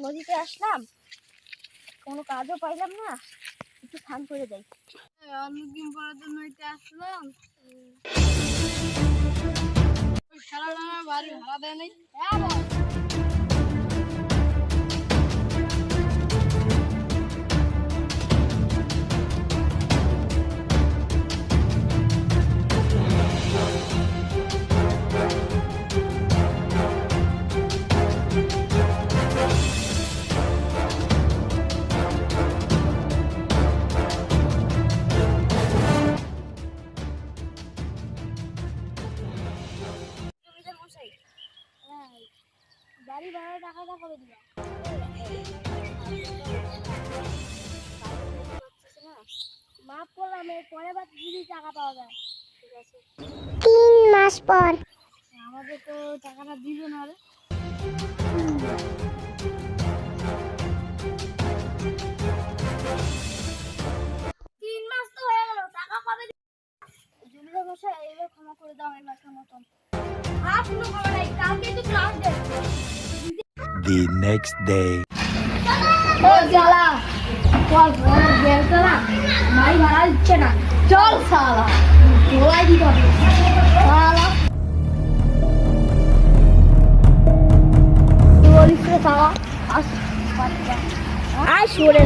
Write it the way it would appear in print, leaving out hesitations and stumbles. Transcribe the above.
নদীতে আসলাম, কোনো কাজও পাইলাম না, একটু স্নান করে যাই। অনেকদিন পরে তো নদীতে আসলাম। সারা বাড়ি ভাড়া দেয় নাই। হ্যাঁ বল। বাড়ি ভাড়া টাকাটা কবে দিবা? মাফ করলাম, এর পরে বার যদি টাকা পাওয়া যায়। ঠিক আছে, 3 মাস পর। আমাদের তো টাকাটা দিবে না রে। 3 মাস তো হয়ে গেল, টাকা কবে দিবে? জমিদার মশাই, এবার ক্ষমা করে দাও এই মাসের মতন। আর কোনো খবর নাই, কালকে তো class day. The next day. ও জ্বালা, চল বড় বেলটা না, মাই ভাড়া দিচ্ছে না, চল শালা গোলাই দিতে হবে শালা। কি বলিস রে শালা? আস, আয় সরে।